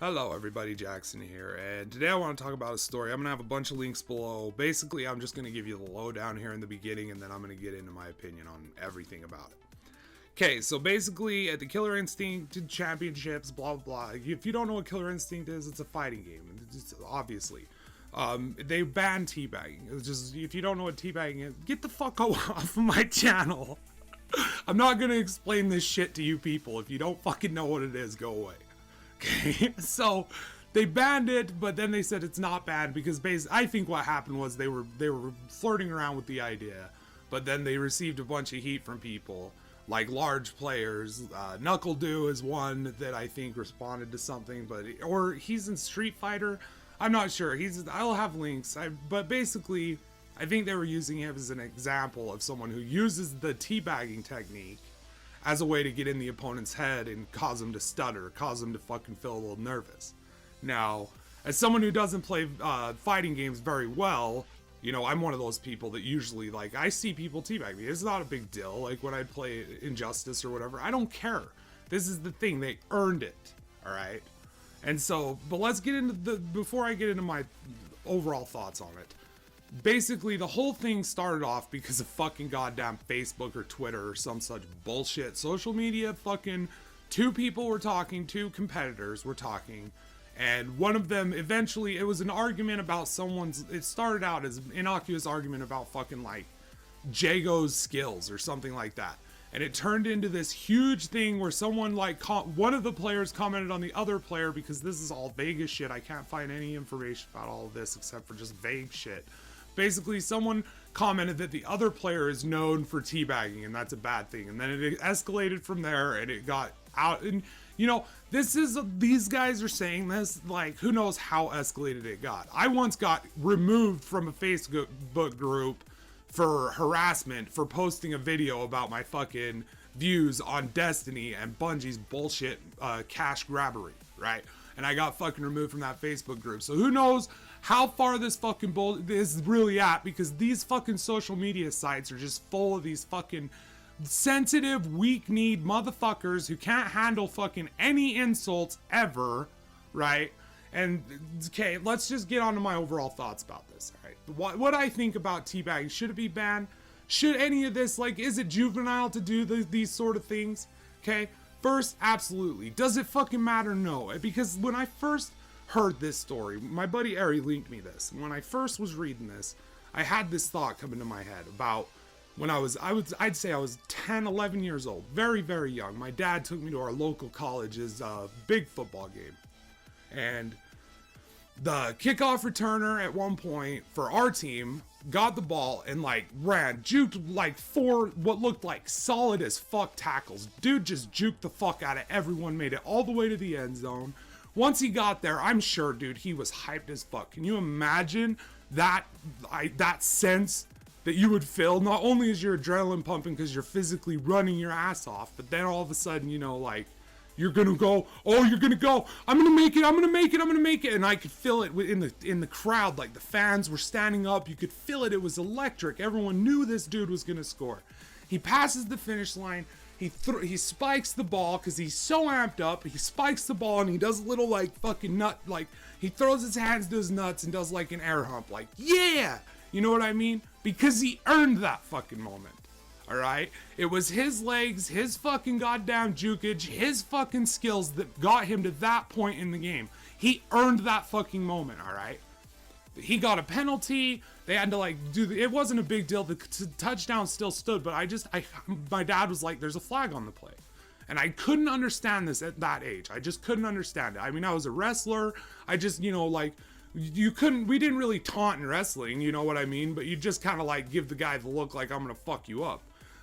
Hello everybody, Jackson here, and today I want to talk about a story. I'm going to have a bunch of links below. Basically, I'm just going to give you the lowdown here in the beginning, and then I'm going to get into my opinion on everything about it. Okay, so basically, at the Killer Instinct Championships, blah, blah, blah. If you don't know what Killer Instinct is, it's a fighting game, obviously. They banned teabagging. It's just, if you don't know what teabagging is, get the fuck off of my channel. I'm not going to explain this shit to you people. If you don't fucking know what it is, go away. Okay, so they banned it, but then they said it's not banned because I think what happened was they were flirting around with the idea, but then they received a bunch of heat from people, like large players. Knuckle-Doo is one that I think responded to something, or he's in Street Fighter. I'm not sure. I'll have links, but basically, I think they were using him as an example of someone who uses the teabagging technique as a way to get in the opponent's head and cause them to stutter, cause them to fucking feel a little nervous. Now, as someone who doesn't play fighting games very well, you know, I'm one of those people that usually, like, I see people teabag me. It's not a big deal. Like, when I play Injustice or whatever, I don't care. This is the thing. They earned it, all right? And so, but let's get into before I get into my overall thoughts on it. Basically, the whole thing started off because of fucking goddamn Facebook or Twitter or some such bullshit. Social media, fucking two people were talking, two competitors were talking, and one of them, eventually, it was an argument about it started out as an innocuous argument about fucking, like, Jago's skills or something like that. And it turned into this huge thing where someone, like, one of the players commented on the other player, because this is all Vegas shit. I can't find any information about all of this except for just vague shit. Basically, someone commented that the other player is known for teabagging, and that's a bad thing. And then it escalated from there, and it got out. And, you know, these guys are saying this, like, who knows how escalated it got. I once got removed from a Facebook group for harassment for posting a video about my fucking views on Destiny and Bungie's bullshit cash grabbery, right? And I got fucking removed from that Facebook group. So who knows how far this fucking is really at, because these fucking social media sites are just full of these fucking sensitive, weak-kneed motherfuckers who can't handle fucking any insults ever, right? And, okay, let's just get on to my overall thoughts about this, all right? What I think about teabagging, should it be banned? Should any of this, like, is it juvenile to do these sort of things? Okay, first, absolutely. Does it fucking matter? No. Because when I first heard this story, my buddy Ari linked me this. And when I first was reading this, I had this thought come into my head about when I'd say I was 10, 11 years old. Very, very young. My dad took me to our local college's big football game. And the kickoff returner at one point for our team got the ball and, like, juked like 4 what looked like solid as fuck tackles. Dude just juked the fuck out of everyone, made it all the way to the end zone. Once he got there, I'm sure, dude, he was hyped as fuck. Can you imagine that sense that you would feel? Not only is your adrenaline pumping because you're physically running your ass off, but then all of a sudden, you know, like, you're gonna go, you're gonna go, I'm gonna make it, and I could feel it in the crowd. Like, the fans were standing up, you could feel it. It was electric. Everyone knew this dude was gonna score. He passes the finish line. He spikes the ball because he's so amped up. He spikes the ball and he does a little, like, fucking nut, like, he throws his hands to his nuts and does like an air hump, like, yeah, you know what I mean? Because he earned that fucking moment. Alright? It was his legs, his fucking goddamn jukage, his fucking skills that got him to that point in the game. He earned that fucking moment, alright? He got a penalty. They had to, like, it wasn't a big deal. The touchdown still stood, but my dad was like, there's a flag on the play. And I couldn't understand this at that age. I just couldn't understand it. I mean, I was a wrestler. I just, you know, like, we didn't really taunt in wrestling, you know what I mean? But you just kind of, like, give the guy the look like, I'm gonna fuck you up.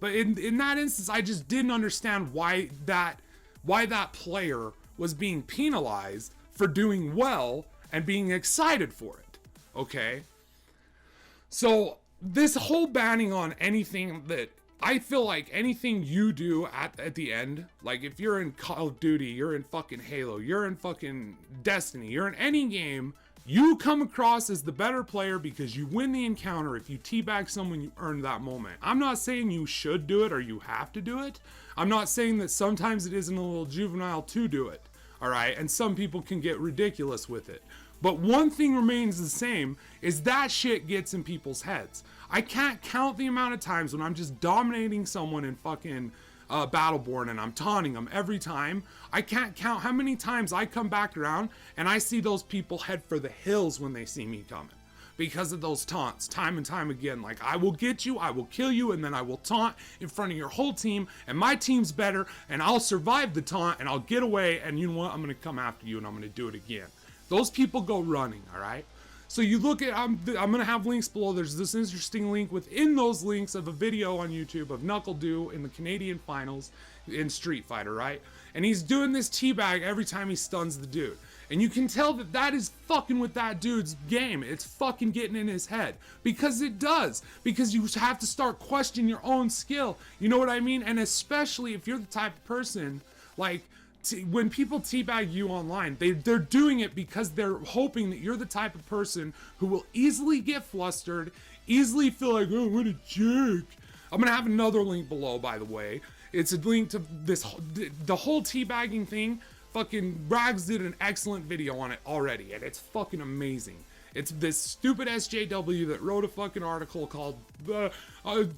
But in that instance, I just didn't understand why that player was being penalized for doing well and being excited for it, okay? So this whole banning on anything that, I feel like anything you do at the end, like if you're in Call of Duty, you're in fucking Halo, you're in fucking Destiny, you're in any game, you come across as the better player because you win the encounter. If you teabag someone, you earn that moment. I'm not saying you should do it or you have to do it. I'm not saying that sometimes it isn't a little juvenile to do it. all right? And some people can get ridiculous with it. But one thing remains the same, is that shit gets in people's heads. I can't count the amount of times when I'm just dominating someone in fucking Battleborn and I'm taunting them every time. I can't count how many times I come back around and I see those people head for the hills when they see me coming. Because of those taunts, time and time again. Like, I will get you, I will kill you, and then I will taunt in front of your whole team, and my team's better, and I'll survive the taunt, and I'll get away, and you know what? I'm going to come after you, and I'm going to do it again. Those people go running, all right? So you look at, I'm going to have links below. There's this interesting link within those links of a video on YouTube of Knuckle Dew in the Canadian finals in Street Fighter, right? And he's doing this teabag every time he stuns the dude. And you can tell that that is fucking with that dude's game. It's fucking getting in his head. Because it does. Because you have to start questioning your own skill. You know what I mean? And especially if you're the type of person, like, when people teabag you online, they're doing it because they're hoping that you're the type of person who will easily get flustered, easily feel like, oh, what a jerk. I'm going to have another link below, by the way. It's a link to the whole teabagging thing. Fucking Rags did an excellent video on it already, and it's fucking amazing. It's this stupid SJW that wrote a fucking article called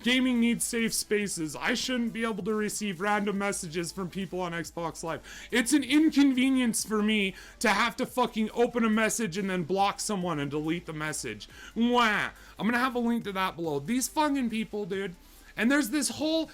Gaming Needs Safe Spaces. I shouldn't be able to receive random messages from people on Xbox Live. It's an inconvenience for me to have to fucking open a message and then block someone and delete the message. Wah. I'm gonna have a link to that below. These fucking people, dude. And there's this whole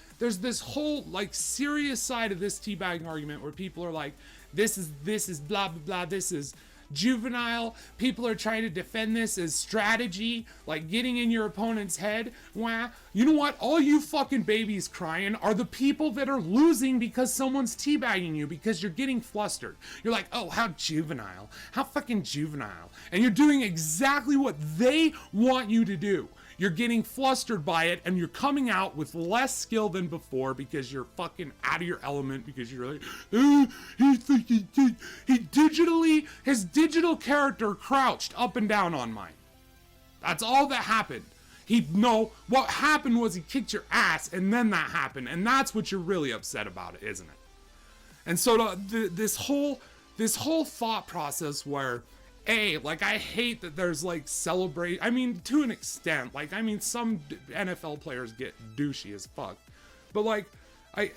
like serious side of this teabagging argument where people are like, this is blah blah blah, this is juvenile. People are trying to defend this as strategy, like getting in your opponent's head. Wah. You know what? All you fucking babies crying are the people that are losing because someone's teabagging you, because you're getting flustered. You're like, oh, how juvenile. How fucking juvenile. And you're doing exactly what they want you to do. You're getting flustered by it, and you're coming out with less skill than before because you're fucking out of your element, because you're like, his digital character crouched up and down on mine. That's all that happened. What happened was he kicked your ass, and then that happened, and that's what you're really upset about, isn't it? And so this whole thought process where, like, I hate that there's, like, celebrate. I mean, to an extent. Like, I mean, some NFL players get douchey as fuck. But, like,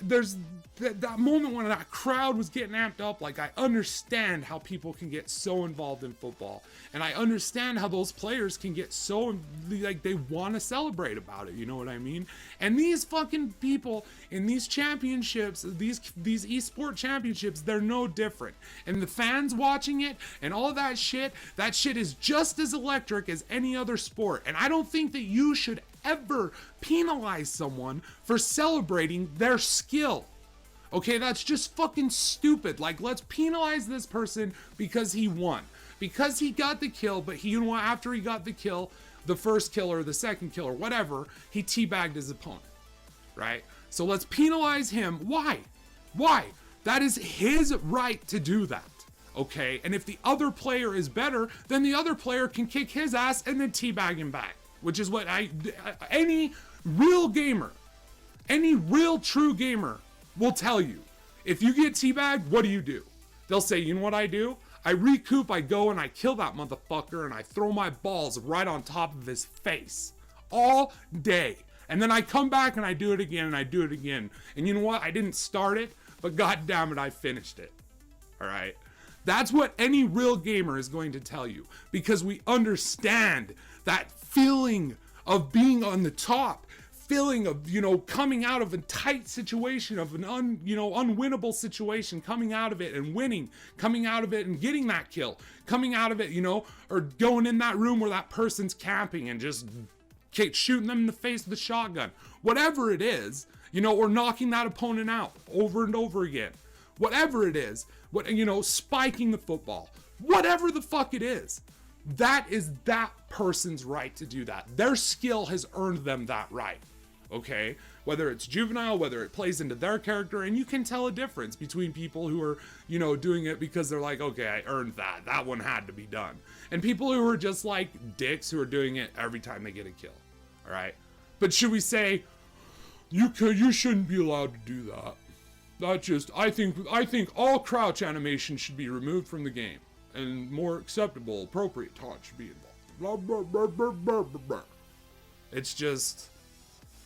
there's that moment when that crowd was getting amped up. Like, I understand how people can get so involved in football. And I understand how those players can get so, like, they want to celebrate about it. You know what I mean? And these fucking people in these championships, these esport championships, they're no different. And the fans watching it and all that shit is just as electric as any other sport. And I don't think that you should ever penalize someone for celebrating their skill. Okay, that's just fucking stupid. Like, let's penalize this person because he won. Because he got the kill, but after he got the kill, the first kill or the second kill or whatever, he teabagged his opponent. Right? So let's penalize him. Why? Why? That is his right to do that. Okay? And if the other player is better, then the other player can kick his ass and then teabag him back. Which is what any real gamer, any real true gamer will tell you. If you get teabagged, what do? They'll say, you know what I do? I recoup, I go and I kill that motherfucker and I throw my balls right on top of his face. All day. And then I come back and I do it again and I do it again. And you know what? I didn't start it, but god damn it, I finished it. Alright? That's what any real gamer is going to tell you. Because we understand that feeling of being on the top, feeling of, coming out of a tight situation, of an unwinnable situation, coming out of it and winning, coming out of it and getting that kill, coming out of it, or going in that room where that person's camping and just shooting them in the face with a shotgun, whatever it is, or knocking that opponent out over and over again, whatever it is, spiking the football, whatever the fuck it is. That is that person's right to do that. Their skill has earned them that right. Okay? Whether it's juvenile, whether it plays into their character, and you can tell a difference between people who are, doing it because they're like, okay, I earned that. That one had to be done. And people who are just like dicks who are doing it every time they get a kill. Alright? But should we say, you shouldn't be allowed to do that? I think all crouch animation should be removed from the game, and more acceptable, appropriate taunt should be involved. Blah, blah, blah, blah, blah, blah, blah. It's just,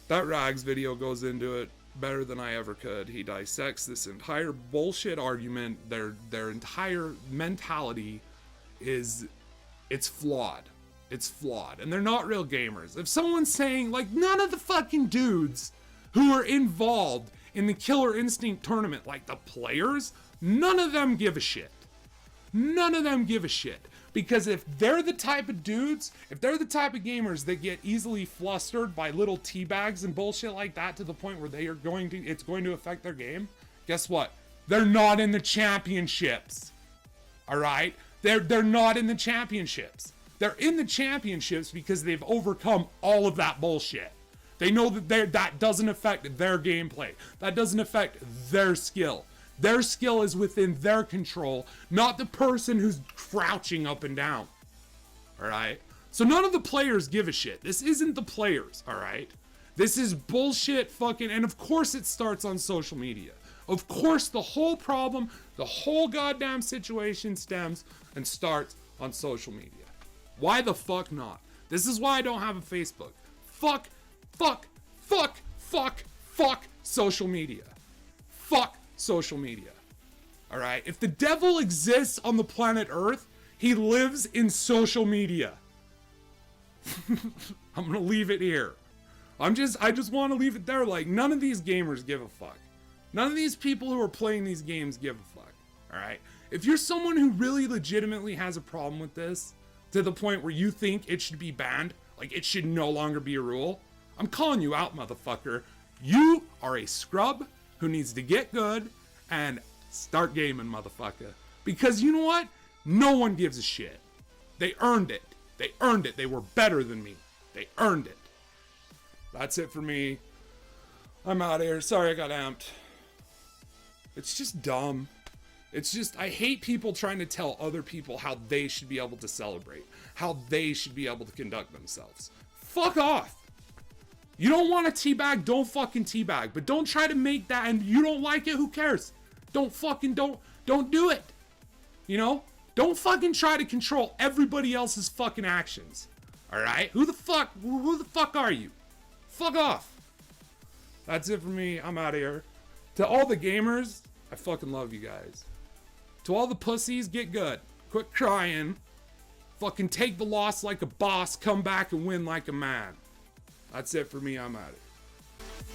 that Rags video goes into it better than I ever could. He dissects this entire bullshit argument. Their entire mentality is, it's flawed. It's flawed. And they're not real gamers. If someone's saying, like, none of the fucking dudes who are involved in the Killer Instinct tournament, like the players, none of them give a shit. None of them give a shit. Because if they're the type of dudes, if they're the type of gamers that get easily flustered by little teabags and bullshit like that to the point where it's going to affect their game, guess what? They're not in the championships. Alright? They're not in the championships. They're in the championships because they've overcome all of that bullshit. They know that that doesn't affect their gameplay. That doesn't affect their skill. Their skill is within their control, not the person who's crouching up and down. Alright? So none of the players give a shit. This isn't the players, alright? This is bullshit fucking, and of course it starts on social media. Of course the whole problem, the whole goddamn situation stems and starts on social media. Why the fuck not? This is why I don't have a Facebook. Fuck social media. Fuck social media. Alright? If the devil exists on the planet Earth, he lives in social media. I'm gonna leave it here. I just want to leave it there. Like, none of these gamers give a fuck. None of these people who are playing these games give a fuck. Alright? If you're someone who really legitimately has a problem with this, to the point where you think it should be banned, like it should no longer be a rule, I'm calling you out, motherfucker. You are a scrub who needs to get good and start gaming, motherfucker. Because you know what? No one gives a shit. They earned it. They earned it. They were better than me. They earned it. That's it for me. I'm out of here. Sorry I got amped. It's just dumb. It's just, I hate people trying to tell other people how they should be able to celebrate, how they should be able to conduct themselves. Fuck off. You don't want to teabag, don't fucking teabag. But don't try to make that, and you don't like it, who cares? Don't do it. You know? Don't fucking try to control everybody else's fucking actions. Alright? Who the fuck are you? Fuck off. That's it for me. I'm out of here. To all the gamers, I fucking love you guys. To all the pussies, get good. Quit crying. Fucking take the loss like a boss. Come back and win like a man. That's it for me. I'm out of here.